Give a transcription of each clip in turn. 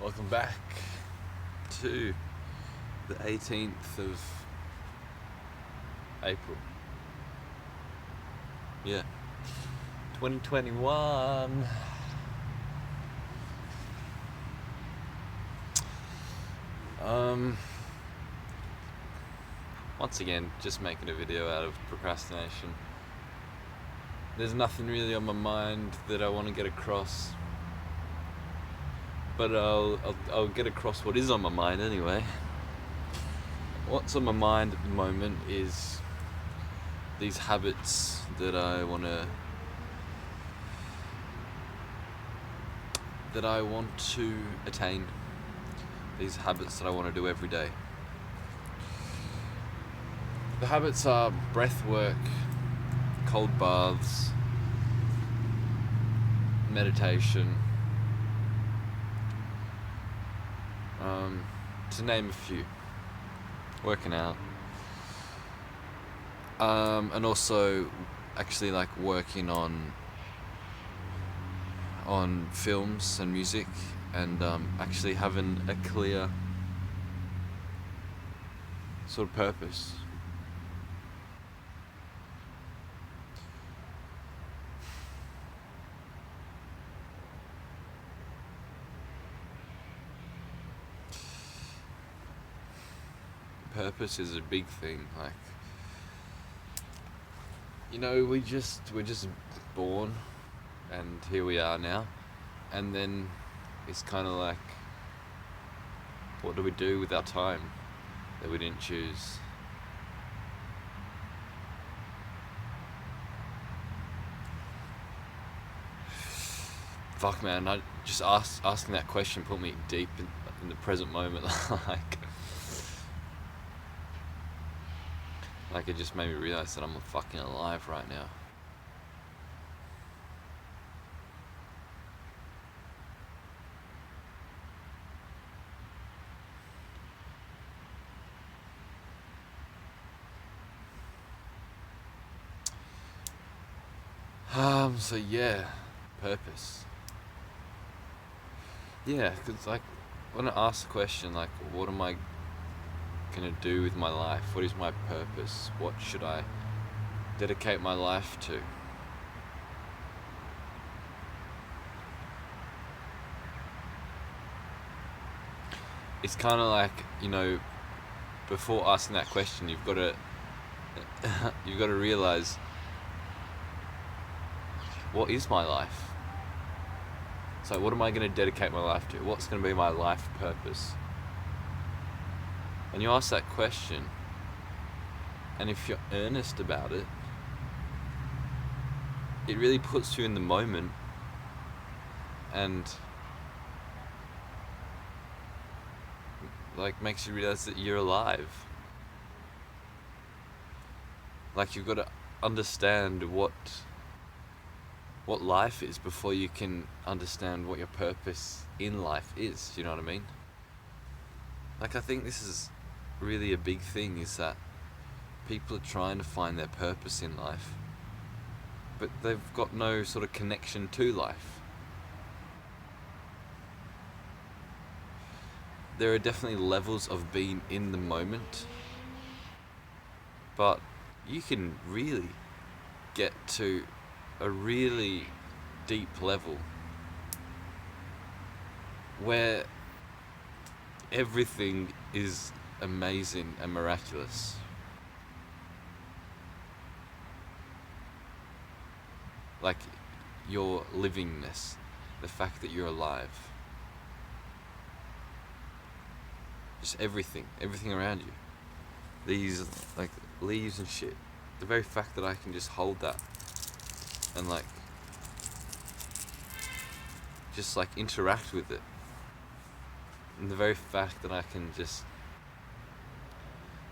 Welcome back to the 18th of April. Yeah, 2021. Once again, just making a video out of procrastination. There's nothing really on my mind that I want to get across, but I'll get across what is on my mind anyway. What's on my mind at the moment is these habits that I want to attain. These habits that I want to do every day. The habits are breath work, cold baths, meditation, to name a few. Working out, and also actually like working on films and music, and actually having a clear sort of purpose. Purpose is a big thing. Like, you know, we're just born, and here we are now, and then it's kind of like, what do we do with our time that we didn't choose? Fuck, man, I just asking that question put me deep in the present moment. Like it just made me realize that I'm fucking alive right now. So yeah, purpose. Yeah, because like when I ask the question, like, what am I gonna do with my life? What is my purpose? What should I dedicate my life to? It's kind of like, you know, before asking that question, you've got to realize, what is my life? So what am I going to dedicate my life to? What's going to be my life purpose? And you ask that question, and if you're earnest about it, it really puts you in the moment, and like makes you realize that you're alive. Like, you've got to understand what life is before you can understand what your purpose in life is. You know what I mean? Like, I think this is really a big thing, is that people are trying to find their purpose in life, but they've got no sort of connection to life. There are definitely levels of being in the moment, but you can really get to a really deep level where everything is amazing and miraculous. Like, your livingness, the fact that you're alive, just everything around you, these like leaves and shit, the very fact that I can just hold that and like just like interact with it, and the very fact that I can just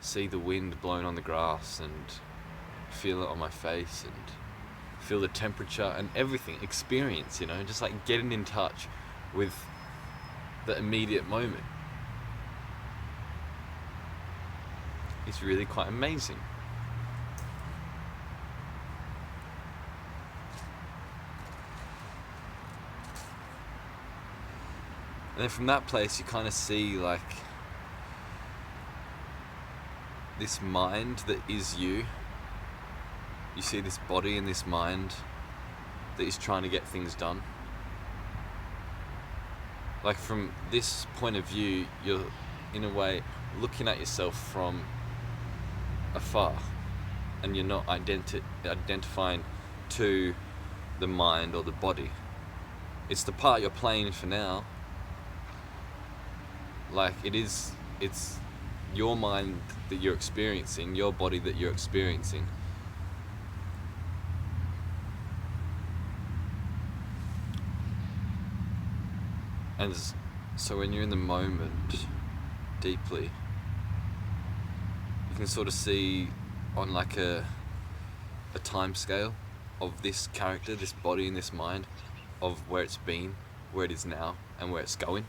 see the wind blowing on the grass and feel it on my face and feel the temperature and everything, experience, you know, just like getting in touch with the immediate moment. It's really quite amazing. And then from that place you kind of see like this mind that is you. You see this body and this mind that is trying to get things done. Like from this point of view, you're in a way looking at yourself from afar, and you're not identifying to the mind or the body. It's the part you're playing for now. Like it's your mind that you're experiencing, your body that you're experiencing. And so when you're in the moment deeply, you can sort of see on like a time scale of this character, this body and this mind, of where it's been, where it is now, and where it's going.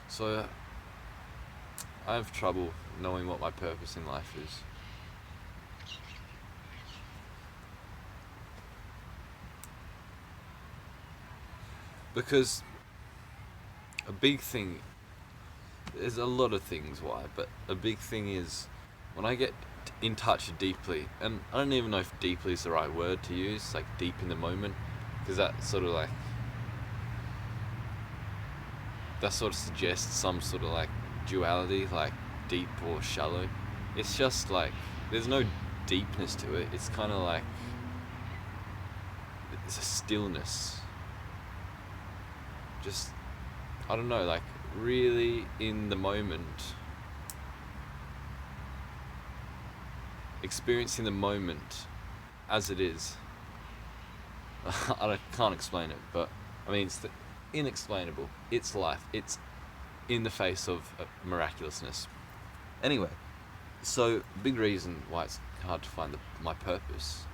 So I have trouble knowing what my purpose in life is. Because a big thing, there's a lot of things why, but a big thing is when I get in touch deeply, and I don't even know if deeply is the right word to use, like deep in the moment, because that sort of suggests some sort of like duality, like deep or shallow. It's just like there's no deepness to it. It's kind of like it's a stillness. Just, I don't know, like really in the moment, experiencing the moment as it is. Can't explain it, but I mean it's inexplainable. It's life. It's in the face of miraculousness. Anyway, so big reason why it's hard to find my purpose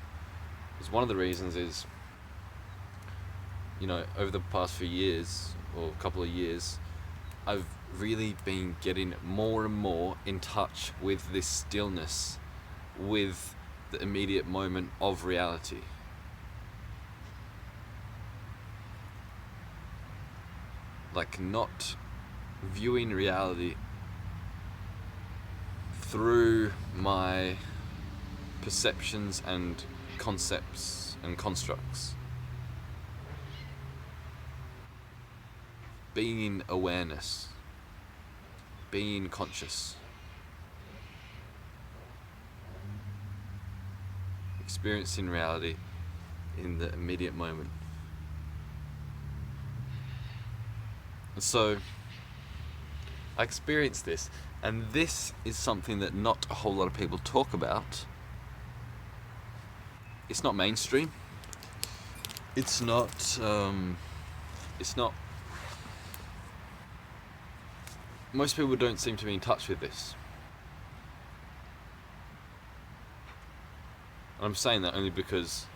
is one of the reasons is, you know, over the past few years or a couple of years, I've really been getting more and more in touch with this stillness, with the immediate moment of reality. Like not viewing reality through my perceptions and concepts and constructs. Being in awareness, being conscious, experiencing reality in the immediate moment. And so I experienced this, and this is something that not a whole lot of people talk about. It's not mainstream. It's not most people don't seem to be in touch with this. And I'm saying that only because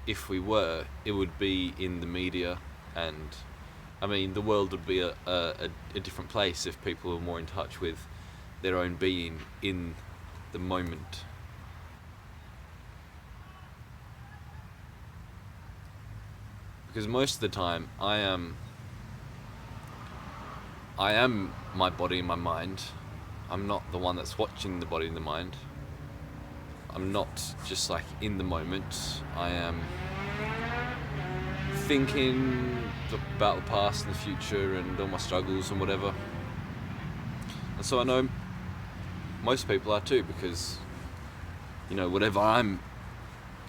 if we were, it would be in the media, and I mean the world would be a different place if people were more in touch with their own being in the moment. Because most of the time I am my body and my mind. I'm not the one that's watching the body and the mind. I'm not just like in the moment. I am thinking about the past and the future and all my struggles and whatever. And so I know most people are too, because, you know, whatever I'm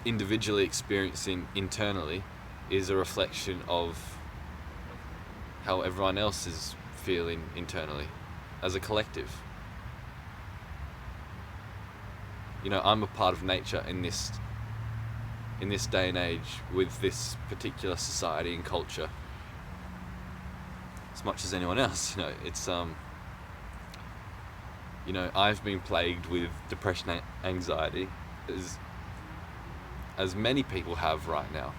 individually experiencing internally is a reflection of how everyone else is feeling internally as a collective. You know, I'm a part of nature in this day and age with this particular society and culture. as much as anyone else. It's I've been plagued with depression and anxiety as many people have right now.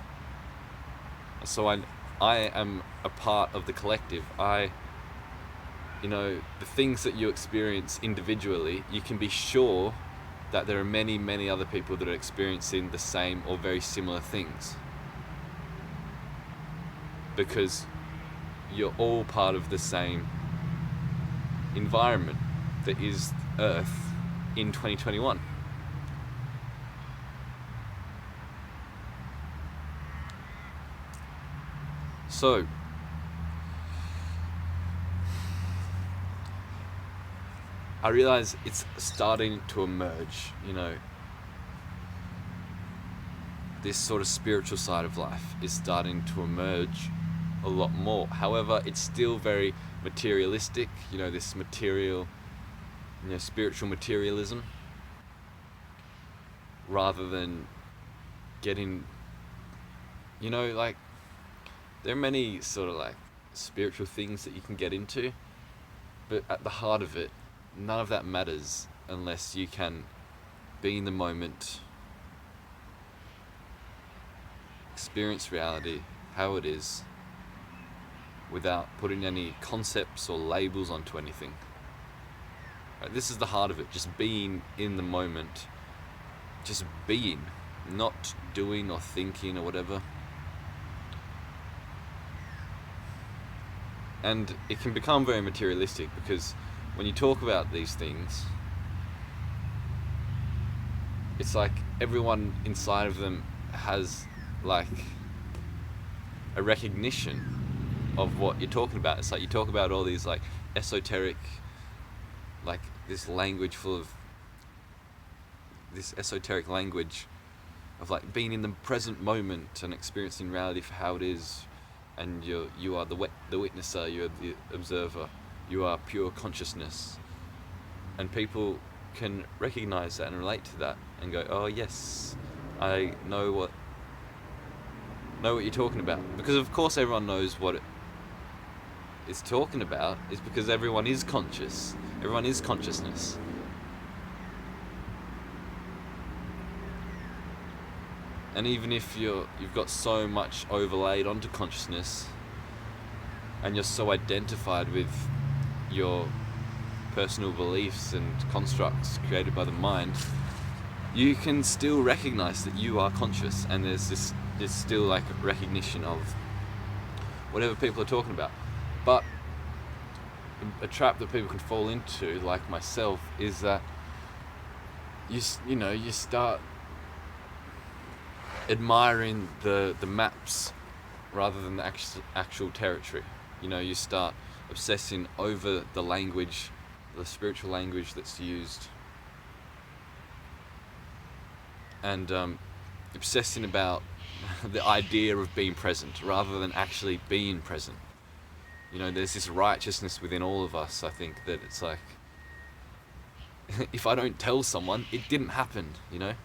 So I am a part of the collective. The things that you experience individually, you can be sure that there are many, many other people that are experiencing the same or very similar things. Because you're all part of the same environment that is Earth in 2021. So, I realize it's starting to emerge, this sort of spiritual side of life is starting to emerge a lot more. However, it's still very materialistic, this material, spiritual materialism, rather than getting, there are many sort of spiritual things that you can get into, but at the heart of it, none of that matters unless you can be in the moment, experience reality how it is, without putting any concepts or labels onto anything. Right, this is the heart of it, just being in the moment, just being, not doing or thinking or whatever. And it can become very materialistic because when you talk about these things, it's like everyone inside of them has a recognition of what you're talking about. It's like you talk about all these esoteric, this language full of this esoteric language of being in the present moment and experiencing reality for how it is, and you are the witnesser, you're the observer, you are pure consciousness, and people can recognize that and relate to that and go, oh yes, I know what you're talking about. Because of course everyone knows what it is talking about, is because everyone is conscious, everyone is consciousness. And even if you've got so much overlaid onto consciousness, and you're so identified with your personal beliefs and constructs created by the mind, you can still recognize that you are conscious, and there's still a recognition of whatever people are talking about. But a trap that people can fall into, like myself, is that you start admiring the maps rather than the actual territory. You start obsessing over the language, the spiritual language that's used, and obsessing about the idea of being present rather than actually being present. There's this righteousness within all of us, I think, that it's like, if I don't tell someone, it didn't happen, And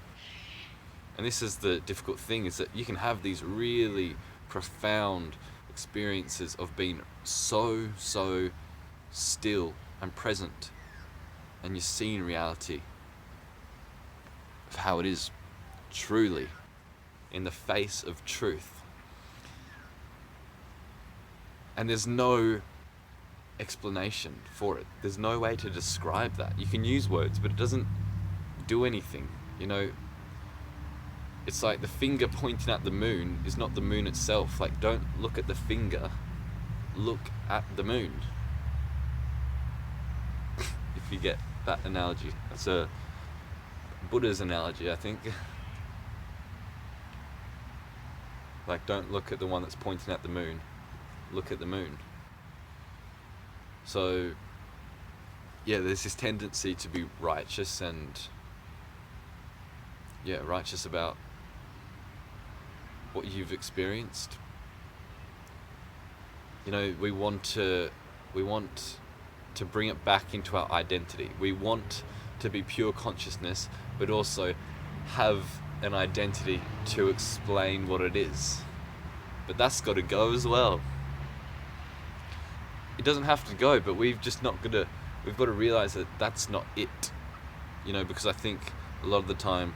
this is the difficult thing, is that you can have these really profound experiences of being so still and present, and you're seeing reality of how it is truly in the face of truth. And there's no explanation for it. There's no way to describe that. You can use words, but it doesn't do anything. It's like the finger pointing at the moon is not the moon itself. Don't look at the finger, look at the moon. If you get that analogy. That's a Buddha's analogy, I think. Don't look at the one that's pointing at the moon, look at the moon. So, yeah, there's this tendency to be righteous and, righteous about what you've experienced. We want to bring it back into our identity. We want to be pure consciousness, but also have an identity to explain what it is. But that's got to go as well. It doesn't have to go, but we've got to realize that that's not it. Because I think a lot of the time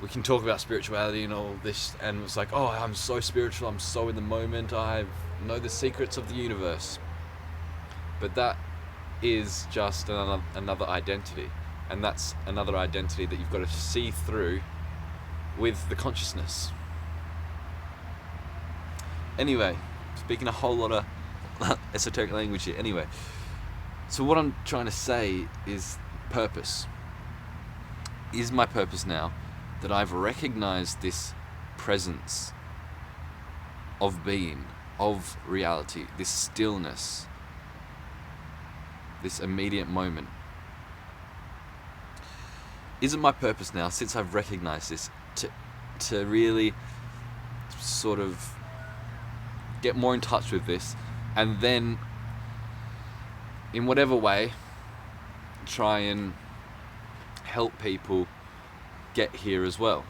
we can talk about spirituality and all this, and it's like, oh, I'm so spiritual, I'm so in the moment, I know the secrets of the universe. But that is just another identity, and that's another identity that you've got to see through with the consciousness. Anyway, speaking a whole lot of esoteric language here. Anyway, so what I'm trying to say is purpose. Is my purpose now that I've recognized this presence of being, of reality, this stillness, this immediate moment? Is it my purpose now, since I've recognized this, to really sort of get more in touch with this, and then in whatever way try and help people get here as well?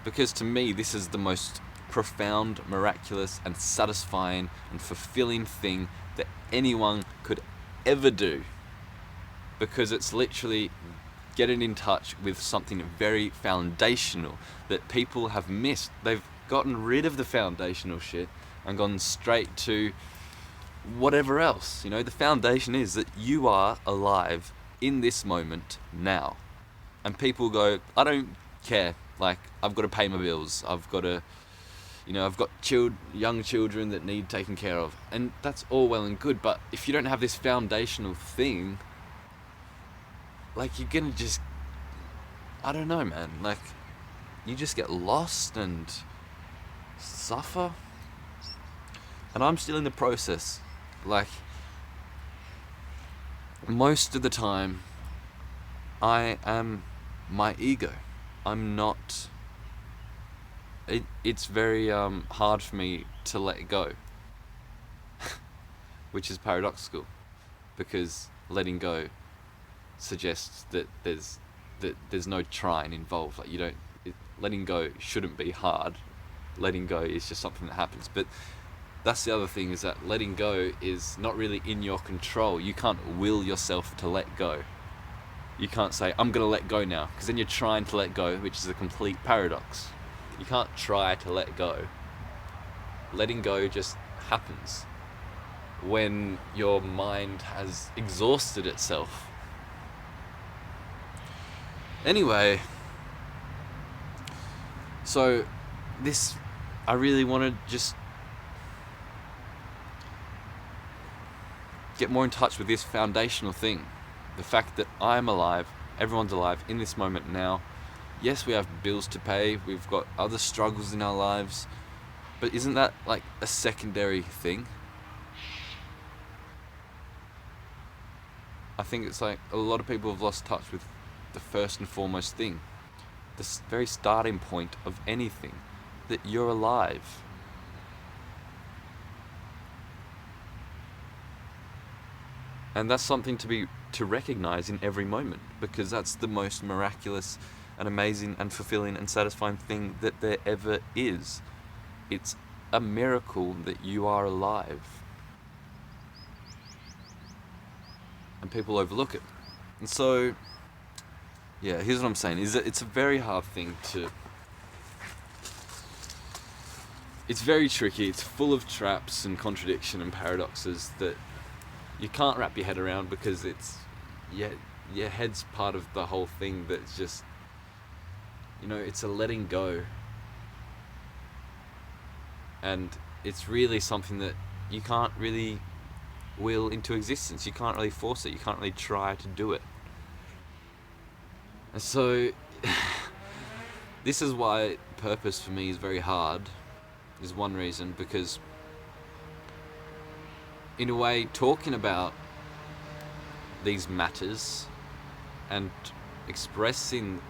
Because to me, this is the most profound, miraculous and satisfying and fulfilling thing that anyone could ever do, because it's literally getting in touch with something very foundational that people have missed. They've gotten rid of the foundational shit and gone straight to whatever else. The foundation is that you are alive in this moment now. And people go, I don't care, like, I've got to pay my bills, I've got to, I've got young children that need taken care of, and that's all well and good, but if you don't have this foundational thing, like, you're gonna just, I don't know, man, like, you just get lost and suffer. And I'm still in the process. Like, most of the time I am my ego. I'm not, it's very hard for me to let go, which is paradoxical, because letting go suggests that there's no trying involved. Like, letting go shouldn't be hard. Letting go is just something that happens. But that's the other thing, is that letting go is not really in your control. You can't will yourself to let go. You can't say, I'm going to let go now, because then you're trying to let go, which is a complete paradox. You can't try to let go. Letting go just happens when your mind has exhausted itself. Anyway, so I really want to just get more in touch with this foundational thing. The fact that I'm alive, everyone's alive in this moment now. Yes, we have bills to pay, we've got other struggles in our lives, but isn't that like a secondary thing? I think it's like a lot of people have lost touch with the first and foremost thing, the very starting point of anything, that you're alive. And that's something to recognize in every moment, because that's the most miraculous and amazing and fulfilling and satisfying thing that there ever is. It's a miracle that you are alive. And people overlook it. And so, yeah, here's what I'm saying, is that it's a very hard thing to... It's very tricky, it's full of traps and contradiction and paradoxes that you can't wrap your head around, because it's... your head's part of the whole thing that's just... it's a letting go. And it's really something that you can't really will into existence. You can't really force it. You can't really try to do it. And so, this is why purpose for me is very hard, is one reason, because in a way, talking about these matters and expressing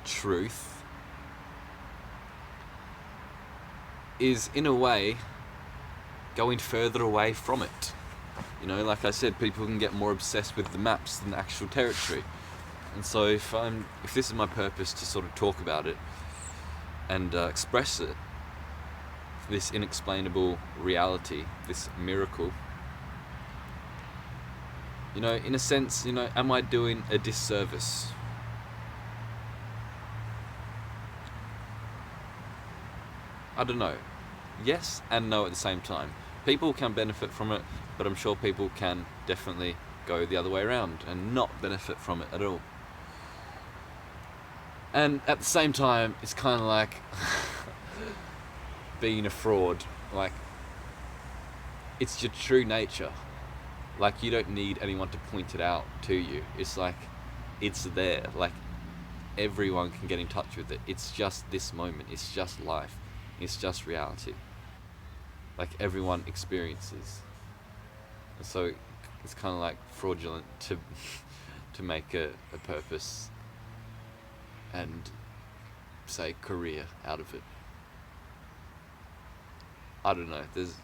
truth is, in a way, going further away from it. Like I said, people can get more obsessed with the maps than the actual territory. And so if this is my purpose, to sort of talk about it and express it this inexplainable reality, this miracle, in a sense, am I doing a disservice? I don't know. Yes and no at the same time. People can benefit from it, but I'm sure people can definitely go the other way around and not benefit from it at all. And at the same time, it's kind of like being a fraud. Like, it's your true nature. Like, you don't need anyone to point it out to you. It's like, it's there. Like, everyone can get in touch with it. It's just this moment. It's just life. It's just reality. Like, everyone experiences. And so it's kind of like fraudulent to make a purpose and say career out of it. I don't know.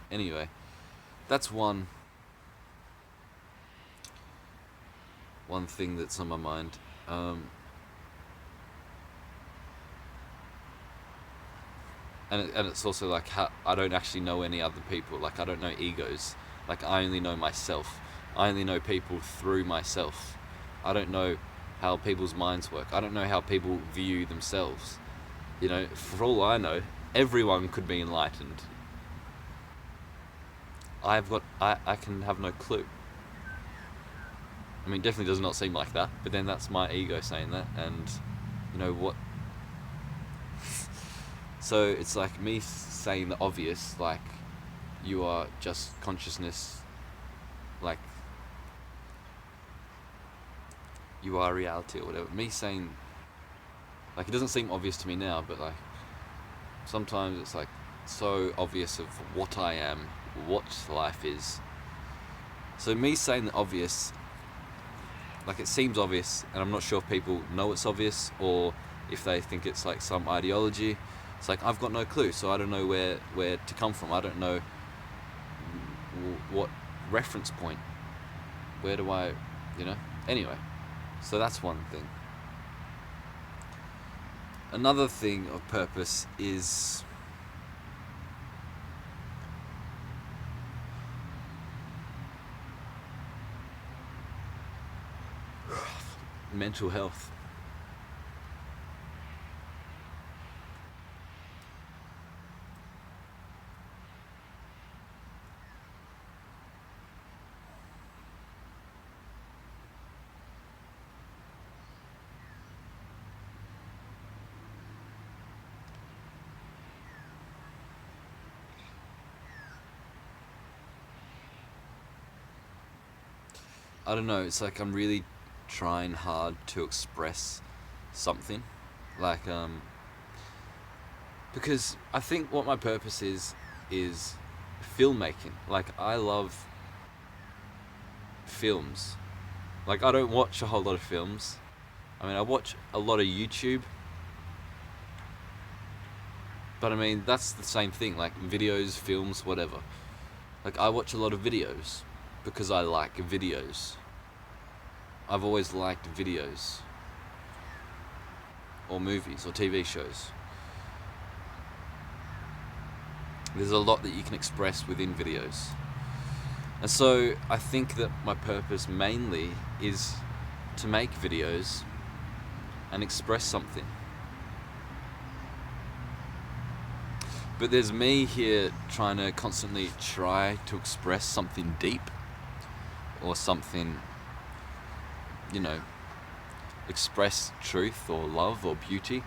Anyway, that's one thing that's on my mind. And it's also like how I don't actually know any other people. Like, I don't know egos. Like, I only know myself. I only know people through myself. I don't know how people's minds work. I don't know how people view themselves. For all I know, everyone could be enlightened. I can have no clue. I mean, definitely does not seem like that, but then that's my ego saying that, and what? So it's like me saying the obvious, like, you are just consciousness, like, you are reality or whatever. Me saying, like, it doesn't seem obvious to me now, but like, sometimes it's like so obvious of what I am, what life is. So me saying the obvious, like, it seems obvious, and I'm not sure if people know it's obvious or if they think it's like some ideology. It's like, I've got no clue, so I don't know where to come from. I don't know what reference point. Where do I, Anyway, so that's one thing. Another thing of purpose is mental health. I don't know, it's like I'm really trying hard to express something. Like, because I think what my purpose is filmmaking. Like, I love films. Like, I don't watch a whole lot of films. I mean, I watch a lot of YouTube. But I mean, that's the same thing, like videos, films, whatever. Like, I watch a lot of videos because I like videos. I've always liked videos. Or movies, or TV shows. There's a lot that you can express within videos. And so, I think that my purpose mainly is to make videos and express something. But there's me here trying to constantly try to express something deep or something, express truth or love or beauty.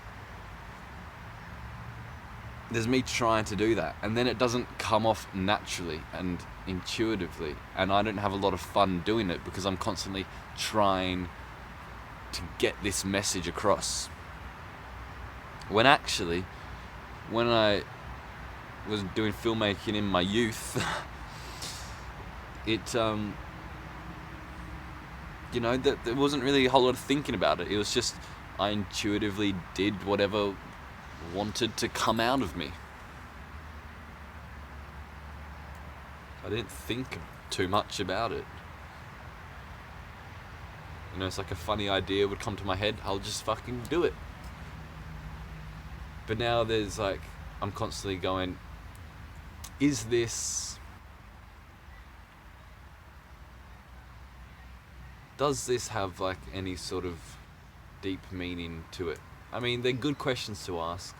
There's me trying to do that, and then it doesn't come off naturally and intuitively, and I don't have a lot of fun doing it because I'm constantly trying to get this message across. When actually, when I was doing filmmaking in my youth, there wasn't really a whole lot of thinking about it. It was just, I intuitively did whatever wanted to come out of me. I didn't think too much about it. It's like a funny idea would come to my head, I'll just fucking do it. But now there's like, I'm constantly going, is this... Does this have like any sort of deep meaning to it? I mean, they're good questions to ask.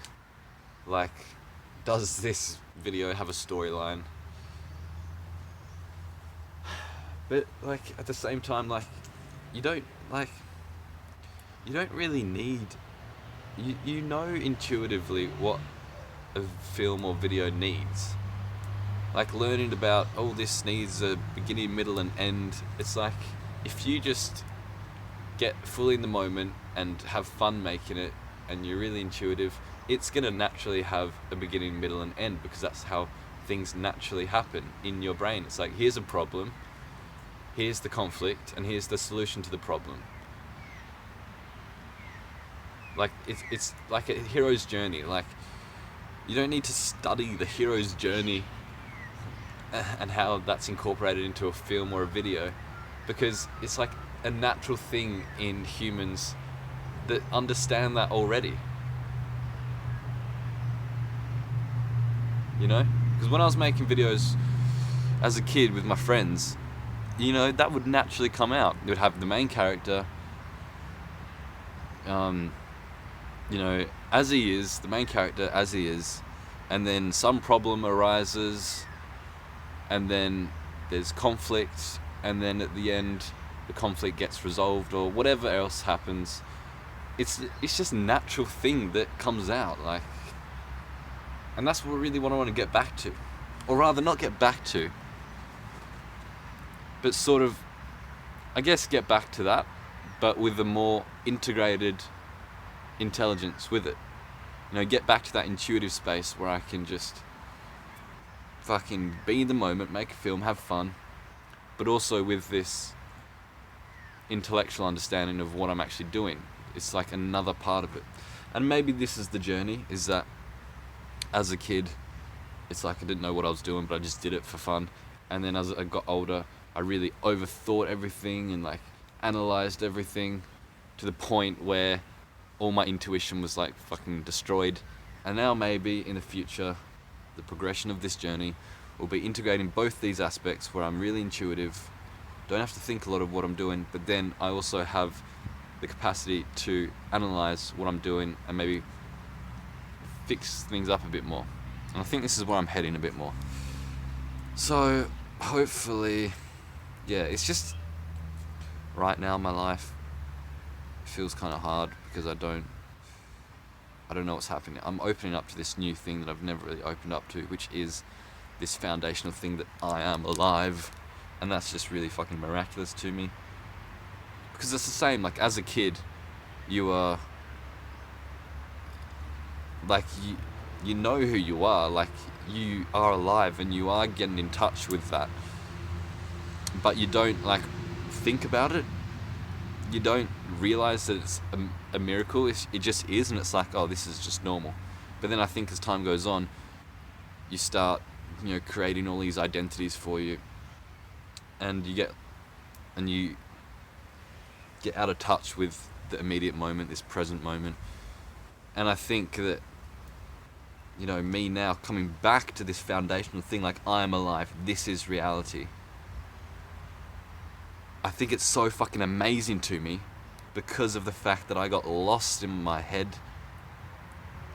Like, does this video have a storyline? But like at the same time, like you don't really need, you know intuitively what a film or video needs. Like learning about, oh, this needs a beginning, middle and end. It's like if you just get fully in the moment and have fun making it and you're really intuitive, it's gonna naturally have a beginning, middle and end, because that's how things naturally happen in your brain. It's like, here's a problem, here's the conflict, and here's the solution to the problem. Like it's like a hero's journey. Like you don't need to study the hero's journey and how that's incorporated into a film or a video, because it's like a natural thing in humans that understand that already. You know? Because when I was making videos as a kid with my friends, you know, that would naturally come out. It would have the main character, you know, as he is, the main character as he is, and then some problem arises, and then there's conflict, and then at the end the conflict gets resolved, or whatever else happens. It's just a natural thing that comes out, like, and that's what really what I want to get back to, or rather not get back to, but sort of, I guess, get back to that, but with a more integrated intelligence with it. You know, get back to that intuitive space where I can just fucking be in the moment, make a film, have fun, but also with this intellectual understanding of what I'm actually doing. It's like another part of it. And maybe this is the journey, is that as a kid, it's like I didn't know what I was doing, but I just did it for fun. And then as I got older, I really overthought everything and like analyzed everything to the point where all my intuition was like fucking destroyed. And now maybe in the future, the progression of this journey will be integrating both these aspects where I'm really intuitive, don't have to think a lot of what I'm doing, but then I also have the capacity to analyze what I'm doing and maybe fix things up a bit more. And I think this is where I'm heading a bit more. So hopefully, yeah, it's just right now my life feels kind of hard because I don't know what's happening. I'm opening up to this new thing that I've never really opened up to, which is this foundational thing that I am alive, and that's just really fucking miraculous to me. Because it's the same, like as a kid, you are like you know who you are, like you are alive and you are getting in touch with that, but you don't like think about it. You don't realize that it's a miracle. It just is, and it's like, oh, this is just normal. But then I think as time goes on, you start, you know, creating all these identities for you, and you get out of touch with the immediate moment, this present moment. And I think that, you know, me now coming back to this foundational thing, like I'm alive, this is reality. I think it's so fucking amazing to me because of the fact that I got lost in my head,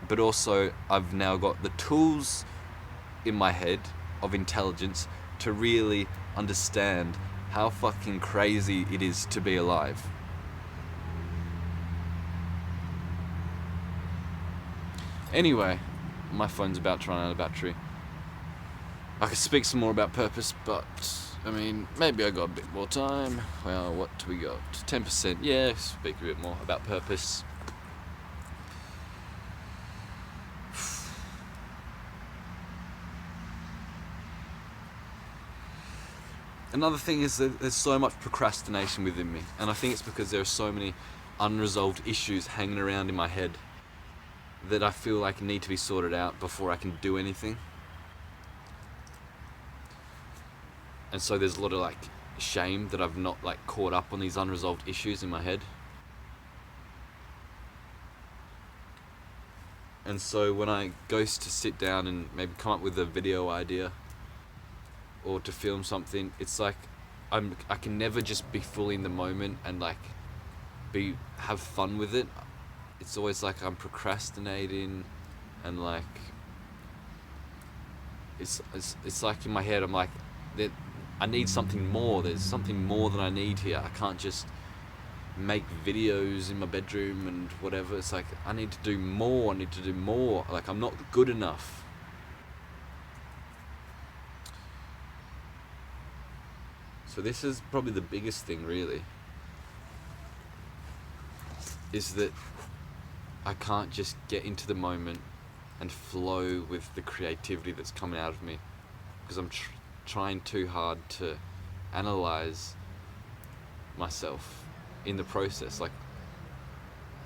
but also I've now got the tools in my head of intelligence to really understand how fucking crazy it is to be alive. Anyway, my phone's about to run out of battery. I could speak some more about purpose, but I mean, maybe I got a bit more time. Well, what do we got? 10%. Yeah, speak a bit more about purpose. Another thing is that there's so much procrastination within me, and I think it's because there are so many unresolved issues hanging around in my head that I feel like need to be sorted out before I can do anything. And so there's a lot of like shame that I've not like caught up on these unresolved issues in my head. And so when I go to sit down and maybe come up with a video idea or to film something, it's like I can never just be fully in the moment and like have fun with it. It's always like I'm procrastinating, and like it's like in my head I'm like, that I need something more. There's something more that I need here. I can't just make videos in my bedroom and whatever. It's like I need to do more. Like I'm not good enough. So this is probably the biggest thing, really, is that I can't just get into the moment and flow with the creativity that's coming out of me, because I'm trying too hard to analyze myself in the process. Like,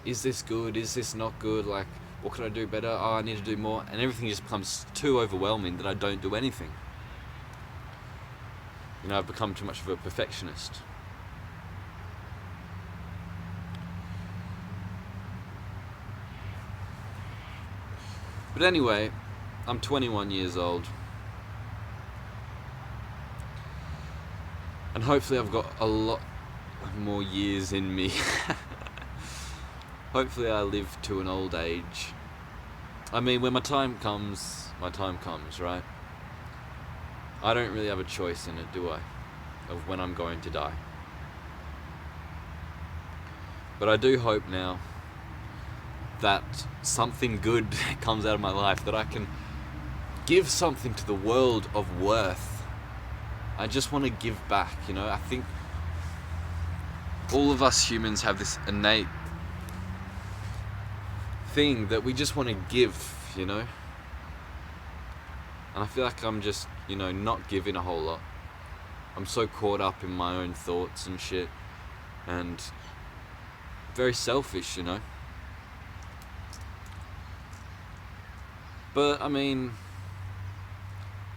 is this good? Is this not good? Like, what could I do better? Oh, I need to do more. And everything just becomes too overwhelming that I don't do anything. You know, I've become too much of a perfectionist. But anyway, I'm 21 years old. And hopefully I've got a lot more years in me. Hopefully I live to an old age. I mean, when my time comes, right? I don't really have a choice in it, do I? Of when I'm going to die. But I do hope now that something good comes out of my life, that I can give something to the world of worth. I just want to give back, you know. I think all of us humans have this innate thing that we just want to give, you know. And I feel like I'm just, you know, not giving a whole lot. I'm so caught up in my own thoughts and shit, and very selfish, you know. But I mean,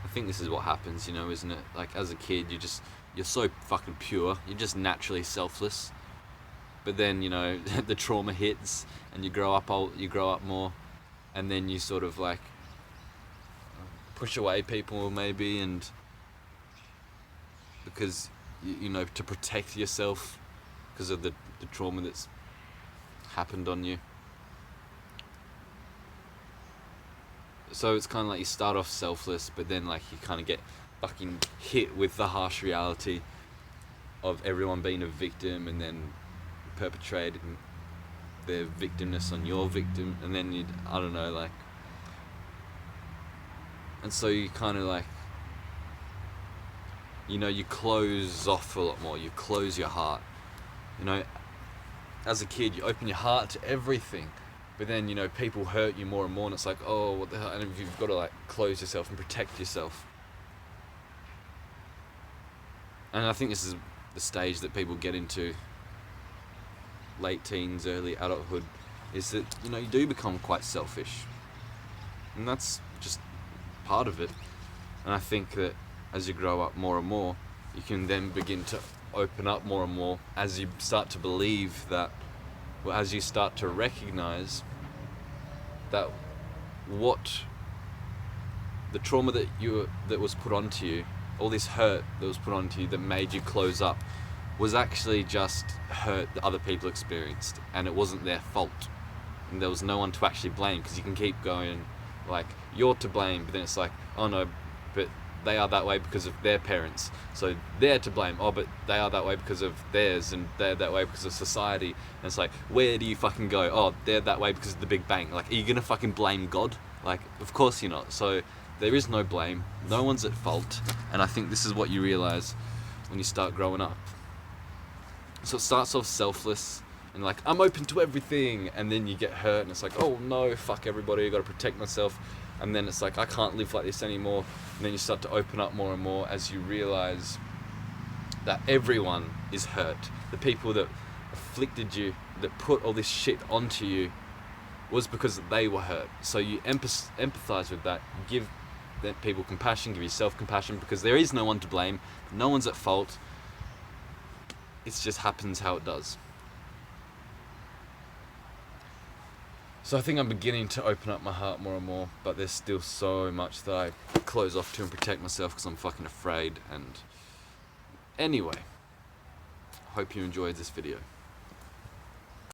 I think this is what happens, you know, isn't it? Like, as a kid, you're so fucking pure. You're just naturally selfless. But then, you know, the trauma hits, and you grow up more, and then you sort of like push away people maybe, and because you know, to protect yourself because of the trauma that's happened on you. So it's kind of like you start off selfless, but then like you kind of get fucking hit with the harsh reality of everyone being a victim, and then perpetrating their victimness on your victim, and then I don't know, like, and so you kind of like, you know, you close off a lot more. You close your heart. You know, as a kid, you open your heart to everything. But then, you know, people hurt you more and more, and it's like, oh, what the hell? And you've got to like close yourself and protect yourself. And I think this is the stage that people get into, late teens, early adulthood, is that, you know, you do become quite selfish. And that's just part of it. And I think that as you grow up more and more, you can then begin to open up more and more as you start to believe that, well, as you start to recognize that what the trauma that was put onto you, all this hurt that was put onto you that made you close up, was actually just hurt that other people experienced, and it wasn't their fault, and there was no one to actually blame, because you can keep going like, you're to blame, but then it's like, oh no, but they are that way because of their parents, so they're to blame. Oh, but they are that way because of theirs, and they're that way because of society. And it's like, where do you fucking go? Oh, they're that way because of the Big Bang. Like, are you gonna fucking blame God? Like, of course you're not. So there is no blame. No one's at fault. And I think this is what you realize when you start growing up. So it starts off selfless and like, I'm open to everything, and then you get hurt, and it's like, oh no, fuck everybody, I gotta protect myself. And then it's like, I can't live like this anymore. And then you start to open up more and more as you realize that everyone is hurt. The people that afflicted you, that put all this shit onto you, was because they were hurt. So you empathize with that, give people compassion, give yourself compassion, because there is no one to blame, no one's at fault. It just happens how it does. So I think I'm beginning to open up my heart more and more, but there's still so much that I close off to and protect myself because I'm fucking afraid. And anyway, hope you enjoyed this video.